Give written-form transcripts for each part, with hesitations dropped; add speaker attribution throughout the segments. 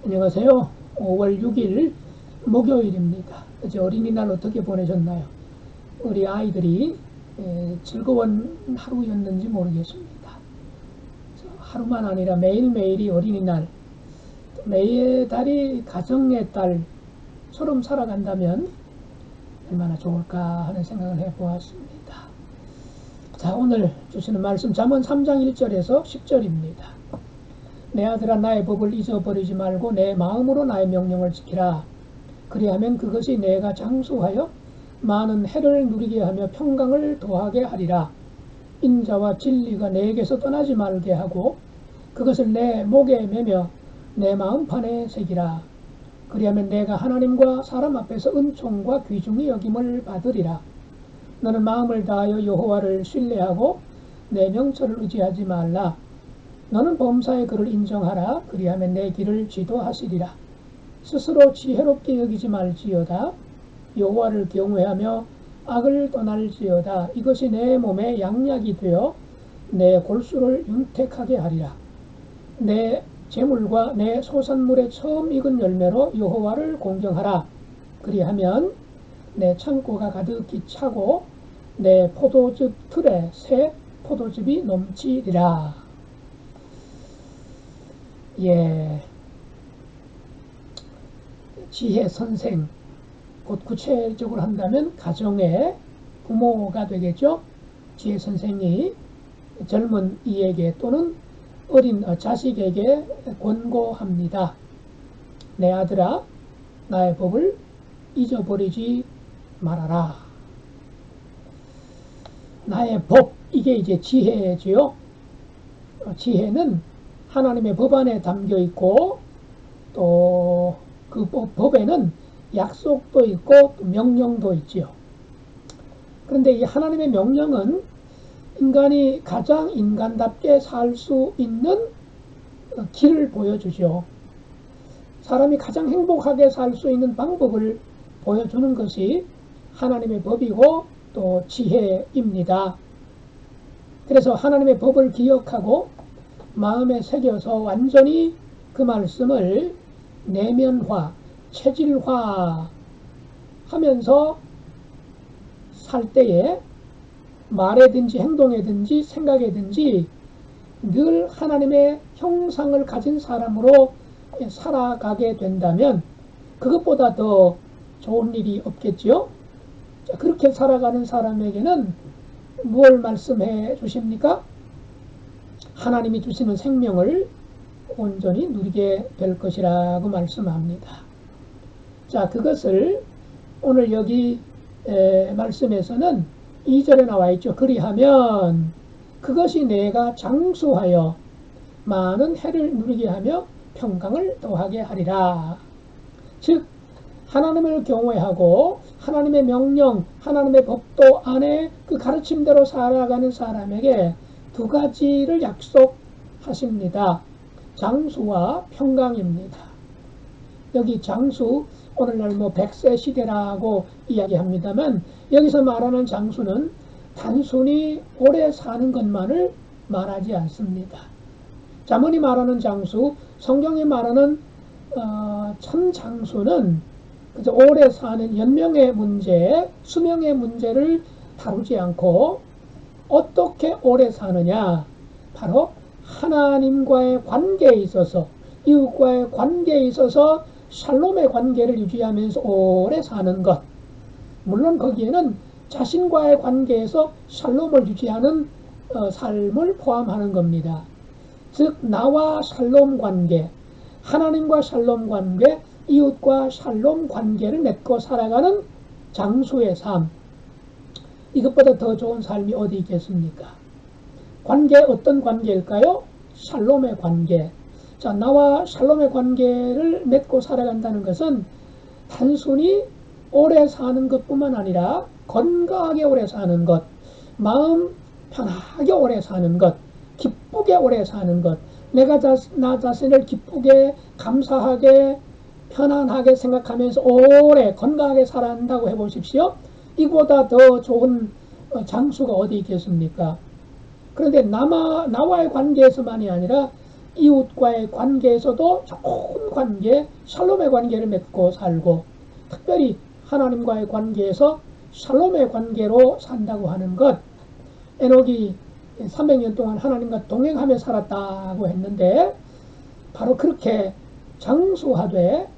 Speaker 1: 안녕하세요. 5월 6일 목요일입니다. 어제 어린이날 어떻게 보내셨나요? 우리 아이들이 즐거운 하루였는지 모르겠습니다. 하루만 아니라 매일매일이 어린이날, 매달이 가정의 딸처럼 살아간다면 얼마나 좋을까 하는 생각을 해보았습니다. 자, 오늘 주시는 말씀 잠언 3장 1절에서 10절입니다. 내 아들아, 나의 법을 잊어버리지 말고 내 마음으로 나의 명령을 지키라. 그리하면 그것이 내가 장수하여 많은 해를 누리게 하며 평강을 더하게 하리라. 인자와 진리가 내게서 떠나지 말게 하고 그것을 내 목에 매며 내 마음판에 새기라. 그리하면 내가 하나님과 사람 앞에서 은총과 귀중히 여김을 받으리라. 너는 마음을 다하여 여호와를 신뢰하고 내 명철을 의지하지 말라. 너는 범사의 그를 인정하라. 그리하면 내 길을 지도하시리라. 스스로 지혜롭게 여기지 말지어다. 여호와를 경외하며 악을 떠날지어다. 이것이 내 몸에 양약이 되어 내 골수를 윤택하게 하리라. 내 재물과 내 소산물의 처음 익은 열매로 여호와를 공경하라. 그리하면 내 창고가 가득히 차고 내 포도즙 틀에 새 포도즙이 넘치리라. 지혜 선생, 곧 구체적으로 한다면 가정의 부모가 되겠죠. 지혜 선생이 젊은 이에게 또는 어린 자식에게 권고합니다. 내 아들아, 나의 법을 잊어버리지 말아라. 나의 법, 이게 이제 지혜지요. 지혜는 하나님의 법 안에 담겨 있고 또 그 법에는 약속도 있고 명령도 있지요. 그런데 이 하나님의 명령은 인간이 가장 인간답게 살 수 있는 길을 보여주죠. 사람이 가장 행복하게 살 수 있는 방법을 보여주는 것이 하나님의 법이고 또 지혜입니다. 그래서 하나님의 법을 기억하고 마음에 새겨서 완전히 그 말씀을 내면화, 체질화 하면서 살 때에 말에든지 행동에든지 생각에든지 늘 하나님의 형상을 가진 사람으로 살아가게 된다면 그것보다 더 좋은 일이 없겠지요. 그렇게 살아가는 사람에게는 무엇을 말씀해 주십니까? 하나님이 주시는 생명을 온전히 누리게 될 것이라고 말씀합니다. 자, 그것을 오늘 여기 말씀에서는 2절에 나와 있죠. 그리하면 그것이 내가 장수하여 많은 해를 누리게 하며 평강을 더하게 하리라. 즉 하나님을 경외하고 하나님의 명령, 하나님의 법도 안에 그 가르침대로 살아가는 사람에게 두 가지를 약속하십니다. 장수와 평강입니다. 여기 장수, 오늘날 100세 시대라고 이야기합니다만 여기서 말하는 장수는 단순히 오래 사는 것만을 말하지 않습니다. 잠언이 말하는 장수, 성경이 말하는 참 장수는 그저 오래 사는 연명의 문제, 수명의 문제를 다루지 않고 어떻게 오래 사느냐, 바로 하나님과의 관계에 있어서, 이웃과의 관계에 있어서 샬롬의 관계를 유지하면서 오래 사는 것. 물론 거기에는 자신과의 관계에서 샬롬을 유지하는 삶을 포함하는 겁니다. 즉 나와 샬롬 관계, 하나님과 샬롬 관계, 이웃과 샬롬 관계를 맺고 살아가는 장수의 삶. 이것보다 더 좋은 삶이 어디 있겠습니까? 관계, 어떤 관계일까요? 샬롬의 관계. 자, 나와 샬롬의 관계를 맺고 살아간다는 것은 단순히 오래 사는 것뿐만 아니라 건강하게 오래 사는 것, 마음 편하게 오래 사는 것, 기쁘게 오래 사는 것, 내가 나 자신을 기쁘게, 감사하게, 편안하게 생각하면서 오래 건강하게 살아간다고 해보십시오. 이보다 더 좋은 장수가 어디 있겠습니까? 그런데 나와의 관계에서만이 아니라 이웃과의 관계에서도 좋은 관계, 샬롬의 관계를 맺고 살고, 특별히 하나님과의 관계에서 샬롬의 관계로 산다고 하는 것. 에녹이 300년 동안 하나님과 동행하며 살았다고 했는데, 바로 그렇게 장수하되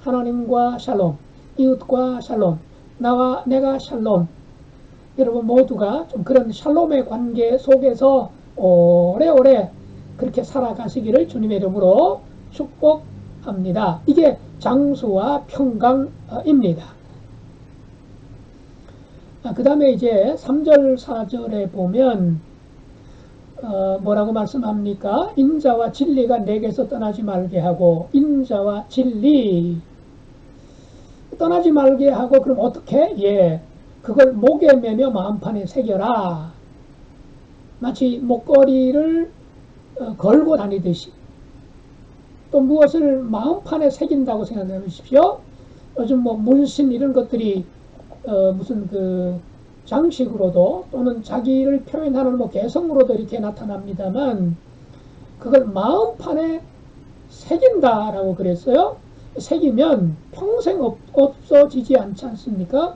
Speaker 1: 하나님과 샬롬, 이웃과 샬롬, 나와 내가 샬롬, 여러분 모두가 좀 그런 샬롬의 관계 속에서 오래오래 그렇게 살아가시기를 주님의 이름으로 축복합니다. 이게 장수와 평강입니다. 그 다음에 이제 3절 4절에 보면 뭐라고 말씀합니까? 인자와 진리가 내게서 떠나지 말게 하고, 인자와 진리 떠나지 말게 하고, 그럼 어떻게? 예, 그걸 목에 매며 마음판에 새겨라. 마치 목걸이를 걸고 다니듯이. 또 무엇을 마음판에 새긴다고 생각해 보십시오. 요즘 뭐 문신 이런 것들이 무슨 그 장식으로도 또는 자기를 표현하는 뭐 개성으로도 이렇게 나타납니다만, 그걸 마음판에 새긴다라고 그랬어요. 새기면 평생 없어지지 않지 않습니까?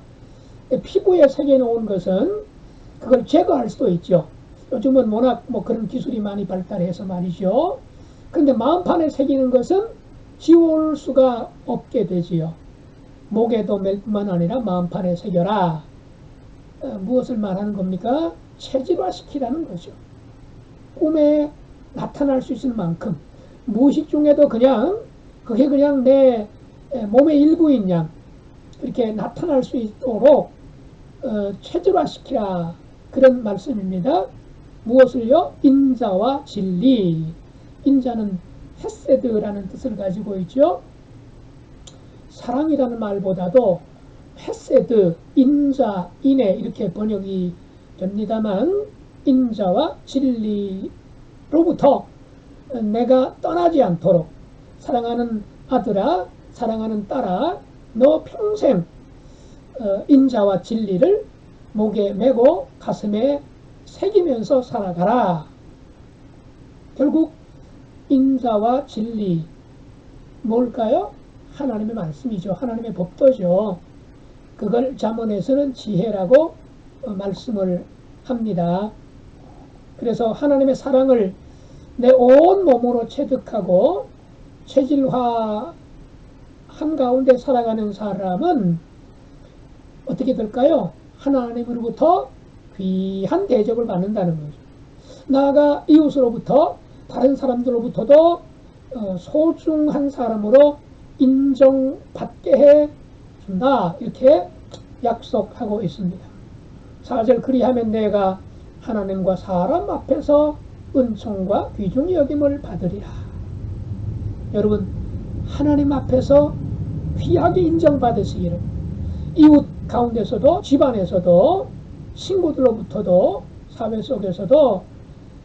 Speaker 1: 피부에 새겨놓은 것은 그걸 제거할 수도 있죠. 요즘은 워낙 뭐 그런 기술이 많이 발달해서 말이죠. 그런데 마음판에 새기는 것은 지울 수가 없게 되지요. 목에도 맬 뿐만 아니라 마음판에 새겨라. 무엇을 말하는 겁니까? 체질화시키라는 거죠. 꿈에 나타날 수 있을 만큼, 무의식 중에도 그게 그냥 내 몸의 일부인 양 이렇게 나타날 수 있도록 체질화시키라, 그런 말씀입니다. 무엇을요? 인자와 진리. 인자는 헤세드라는 뜻을 가지고 있죠. 사랑이라는 말보다도 헤세드, 인자, 인애 이렇게 번역이 됩니다만, 인자와 진리로부터 내가 떠나지 않도록, 사랑하는 아들아, 사랑하는 딸아, 너 평생 인자와 진리를 목에 메고 가슴에 새기면서 살아가라. 결국 인자와 진리 뭘까요? 하나님의 말씀이죠. 하나님의 법도죠. 그걸 잠언에서는 지혜라고 말씀을 합니다. 그래서 하나님의 사랑을 내 온 몸으로 체득하고 체질화 한가운데 살아가는 사람은 어떻게 될까요? 하나님으로부터 귀한 대접을 받는다는 거죠. 나아가 이웃으로부터, 다른 사람들로부터도 소중한 사람으로 인정받게 해준다, 이렇게 약속하고 있습니다. 4절 그리하면 내가 하나님과 사람 앞에서 은총과 귀중히 여김을 받으리라. 여러분, 하나님 앞에서 귀하게 인정받으시기를, 이웃 가운데서도, 집안에서도, 친구들로부터도, 사회 속에서도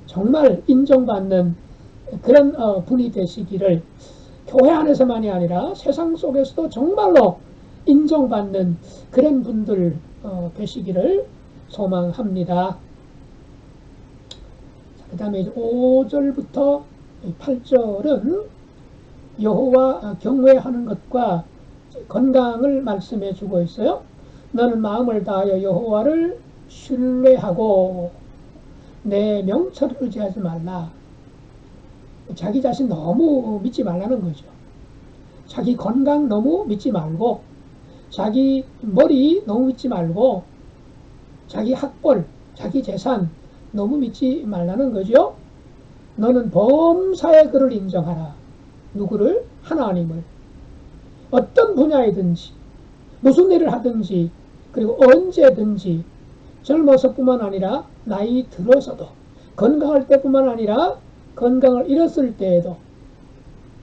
Speaker 1: 정말 인정받는 그런 분이 되시기를, 교회 안에서만이 아니라 세상 속에서도 정말로 인정받는 그런 분들 되시기를 소망합니다. 그 다음에 5절부터 8절은 여호와 경외하는 것과 건강을 말씀해 주고 있어요. 너는 마음을 다하여 여호와를 신뢰하고 내 명철을 의지하지 말라. 자기 자신 너무 믿지 말라는 거죠. 자기 건강 너무 믿지 말고, 자기 머리 너무 믿지 말고, 자기 학벌, 자기 재산 너무 믿지 말라는 거죠. 너는 범사의 그를 인정하라. 누구를? 하나님을. 어떤 분야이든지, 무슨 일을 하든지, 그리고 언제든지, 젊어서뿐만 아니라 나이 들어서도, 건강할 때뿐만 아니라 건강을 잃었을 때에도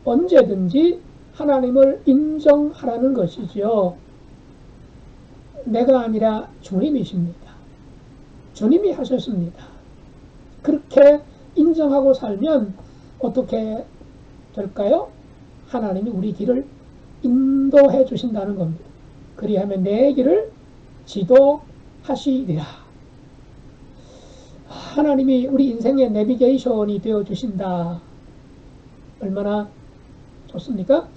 Speaker 1: 언제든지 하나님을 인정하라는 것이죠. 내가 아니라 주님이십니다. 주님이 하셨습니다. 그렇게 인정하고 살면 어떻게 될까요? 하나님이 우리 길을 인도해 주신다는 겁니다. 그리하면 내 길을 지도하시리라. 하나님이 우리 인생의 내비게이션이 되어 주신다. 얼마나 좋습니까?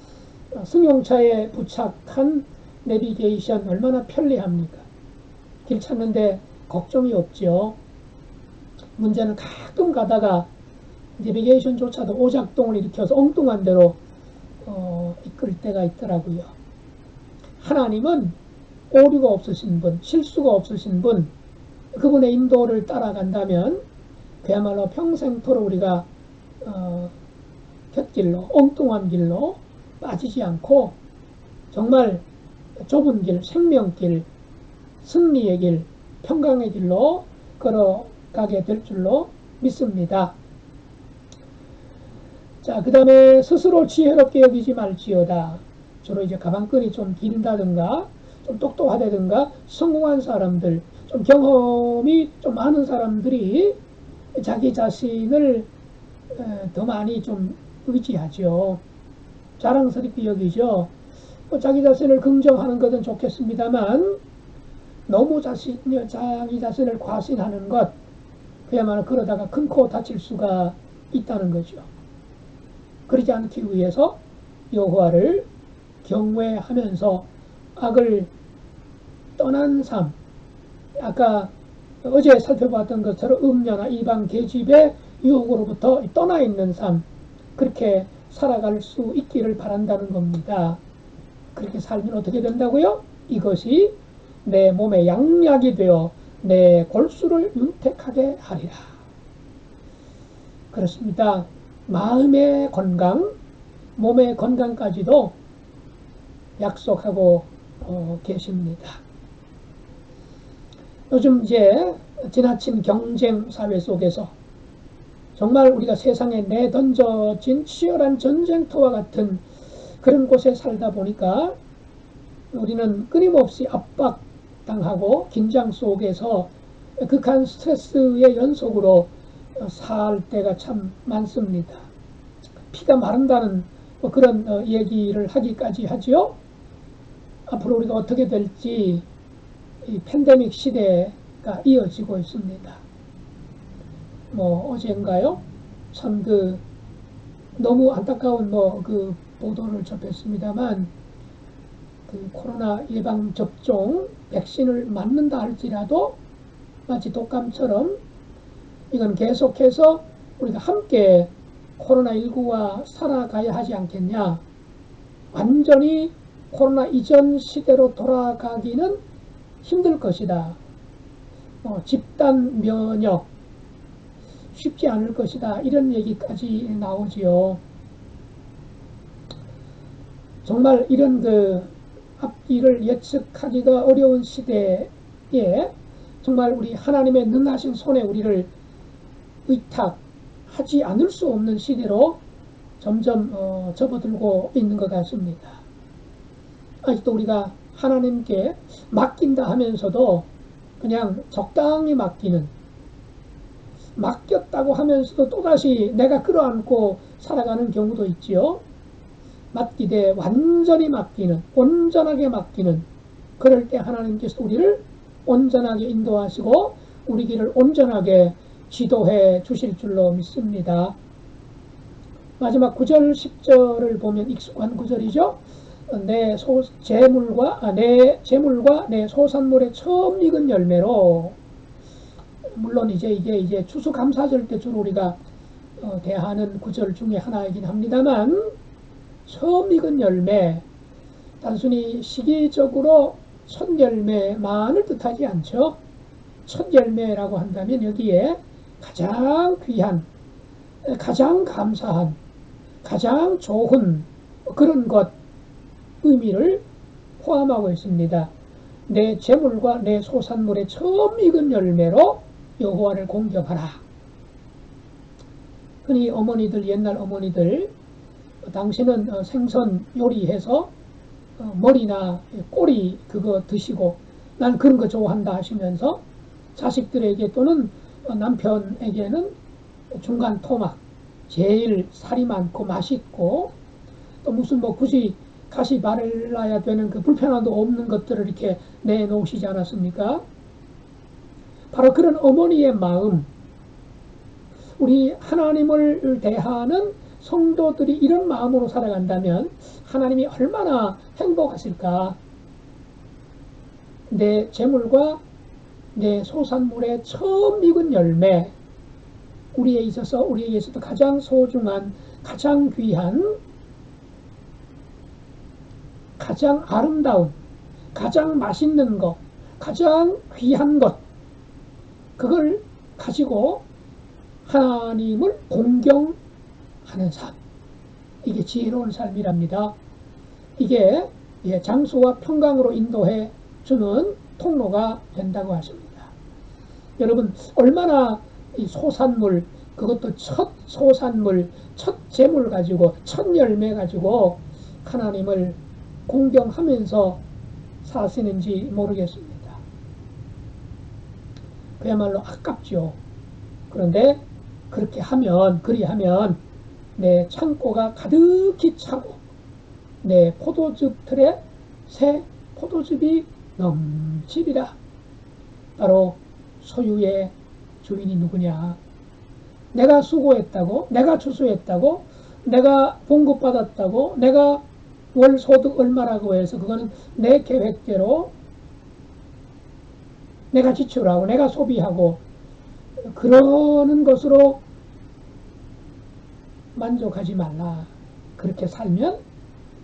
Speaker 1: 승용차에 부착한 내비게이션 얼마나 편리합니까? 길 찾는데 걱정이 없죠. 문제는 가끔 가다가 내비게이션조차도 오작동을 일으켜서 엉뚱한 데로 이끌 때가 있더라고요. 하나님은 오류가 없으신 분, 실수가 없으신 분, 그분의 인도를 따라간다면 그야말로 평생토록 우리가 곁길로, 엉뚱한 길로 빠지지 않고 정말 좁은 길, 생명길, 승리의 길, 평강의 길로 걸어가게 될 줄로 믿습니다. 자, 그 다음에 스스로 지혜롭게 여기지 말지어다. 주로 이제 가방끈이 좀 긴다든가 좀 똑똑하다든가 성공한 사람들, 좀 경험이 좀 많은 사람들이 자기 자신을 더 많이 좀 의지하죠. 자랑스럽게 여기죠. 자기 자신을 긍정하는 것은 좋겠습니다만 너무 자기 자신을 과신하는 것, 그야말로 그러다가 큰 코 다칠 수가 있다는 거죠. 그러지 않기 위해서 여호와를 경외하면서 악을 떠난 삶, 아까 어제 살펴봤던 것처럼 음녀나 이방 계집의 유혹으로부터 떠나 있는 삶, 그렇게 살아갈 수 있기를 바란다는 겁니다. 그렇게 살면 어떻게 된다고요? 이것이 내 몸의 양약이 되어 내 골수를 윤택하게 하리라. 그렇습니다. 마음의 건강, 몸의 건강까지도 약속하고 계십니다. 요즘 이제 지나친 경쟁 사회 속에서 정말 우리가 세상에 내던져진 치열한 전쟁터와 같은 그런 곳에 살다 보니까 우리는 끊임없이 압박당하고 긴장 속에서 극한 스트레스의 연속으로 살 때가 참 많습니다. 피가 마른다는 그런 얘기를 하기까지 하죠. 앞으로 우리가 어떻게 될지 이 팬데믹 시대가 이어지고 있습니다. 어젠가요? 참 너무 안타까운 그 보도를 접했습니다만 그 코로나 예방 접종 백신을 맞는다 할지라도 마치 독감처럼 이건 계속해서 우리가 함께 코로나19와 살아가야 하지 않겠냐. 완전히 코로나 이전 시대로 돌아가기는 힘들 것이다. 집단 면역 쉽지 않을 것이다. 이런 얘기까지 나오지요. 정말 이런 앞길을 예측하기가 어려운 시대에 정말 우리 하나님의 능하신 손에 우리를 의탁하지 않을 수 없는 시대로 점점 접어들고 있는 것 같습니다. 아직도 우리가 하나님께 맡긴다 하면서도 그냥 적당히 맡겼다고 하면서도 또다시 내가 끌어안고 살아가는 경우도 있지요. 맡기되 완전히 맡기는, 온전하게 맡기는, 그럴 때 하나님께서 우리를 온전하게 인도하시고 우리 길을 온전하게 지도해 주실 줄로 믿습니다. 마지막 9절 10절을 보면 익숙한 구절이죠. 내 재물과 내 소산물의 처음 익은 열매로, 물론 이게 추수감사절 때 주로 우리가 대하는 구절 중에 하나이긴 합니다만, 처음 익은 열매, 단순히 시기적으로 첫 열매만을 뜻하지 않죠. 첫 열매라고 한다면 여기에 가장 귀한, 가장 감사한, 가장 좋은 그런 것 의미를 포함하고 있습니다. 내 재물과 내 소산물의 처음 익은 열매로 여호와를 공경하라. 흔히 옛날 어머니들 당신은 생선 요리해서 머리나 꼬리 그거 드시고 난 그런 거 좋아한다 하시면서 자식들에게 또는 남편에게는 중간 토막, 제일 살이 많고 맛있고 또 무슨 굳이 가시 발라야 되는 그 불편함도 없는 것들을 이렇게 내놓으시지 않았습니까? 바로 그런 어머니의 마음, 우리 하나님을 대하는 성도들이 이런 마음으로 살아간다면 하나님이 얼마나 행복하실까. 내 재물과 내 소산물의 처음 익은 열매, 우리에게 있어도 가장 소중한, 가장 귀한, 가장 아름다운, 가장 맛있는 것, 가장 귀한 것, 그걸 가지고 하나님을 공경하는 삶, 이게 지혜로운 삶이랍니다. 이게 장수와 평강으로 인도해 주는 통로가 된다고 하십니다. 여러분, 얼마나 이 소산물, 그것도 첫 소산물, 첫 재물 가지고, 첫 열매 가지고 하나님을 공경하면서 사시는지 모르겠습니다. 그야말로 아깝죠. 그런데 그리하면 내 창고가 가득히 차고 내 포도즙 틀에 새 포도즙이 넘치리라. 바로 소유의 주인이 누구냐? 내가 수고했다고, 내가 추수했다고, 내가 봉급받았다고, 내가 월 소득 얼마라고 해서 그거는 내 계획대로 내가 지출하고 내가 소비하고 그러는 것으로 만족하지 말라. 그렇게 살면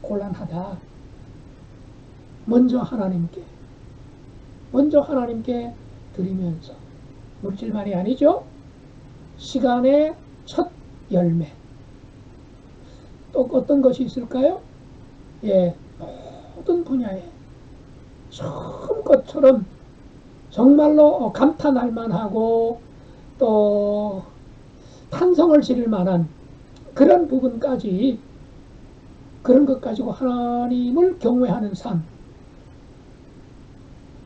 Speaker 1: 곤란하다. 먼저 하나님께 드리면서, 물질만이 아니죠. 시간의 첫 열매. 또 어떤 것이 있을까요? 모든 분야에 처음 것처럼 정말로 감탄할 만하고 또 탄성을 지를 만한 그런 부분까지, 그런 것 가지고 하나님을 경외하는 삶.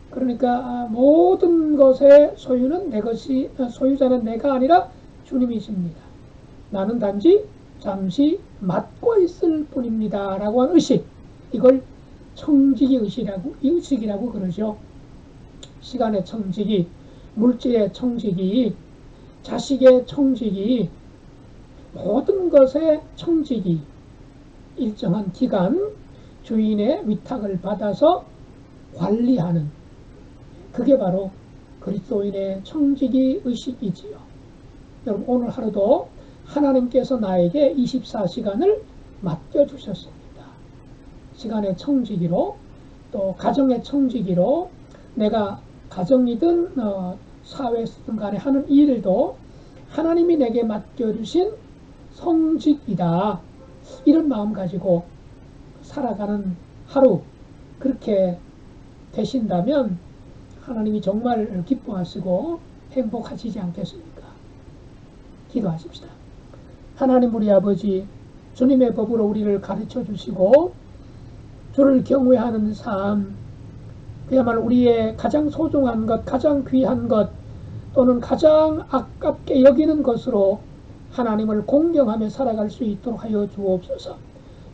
Speaker 1: 그러니까 모든 것의 소유자는 내가 아니라 주님이십니다. 나는 단지 잠시 맡고 있을 뿐입니다. 라고 하는 의식, 이걸 청지기 의식이라고 그러죠. 시간의 청지기, 물질의 청지기, 자식의 청지기, 모든 것의 청지기, 일정한 기간 주인의 위탁을 받아서 관리하는, 그게 바로 그리스도인의 청지기 의식이지요. 여러분, 오늘 하루도 하나님께서 나에게 24시간을 맡겨주셨습니다. 시간의 청지기로, 또 가정의 청지기로, 내가 가정이든 사회든 간에 하는 일도 하나님이 내게 맡겨주신 성직이다. 이런 마음 가지고 살아가는 하루, 그렇게 되신다면 하나님이 정말 기뻐하시고 행복하시지 않겠습니까? 기도하십시다. 하나님 우리 아버지, 주님의 법으로 우리를 가르쳐 주시고 주를 경외하는 삶, 그야말로 우리의 가장 소중한 것, 가장 귀한 것, 또는 가장 아깝게 여기는 것으로 하나님을 공경하며 살아갈 수 있도록 하여 주옵소서.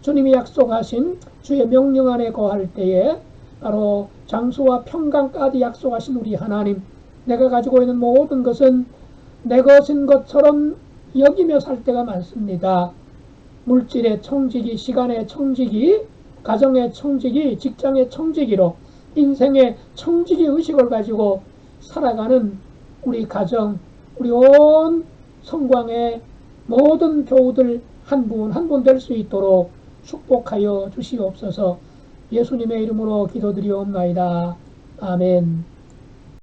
Speaker 1: 주님이 약속하신 주의 명령 안에 거할 때에 바로 장수와 평강까지 약속하신 우리 하나님, 내가 가지고 있는 모든 것은 내 것인 것처럼 여기며 살 때가 많습니다. 물질의 청지기, 시간의 청지기, 가정의 청지기, 직장의 청지기로 인생의 청지기 의식을 가지고 살아가는 우리 가정, 우리 온 성광의 모든 교우들 한 분 한 분 될 수 있도록 축복하여 주시옵소서. 예수님의 이름으로 기도드리옵나이다. 아멘.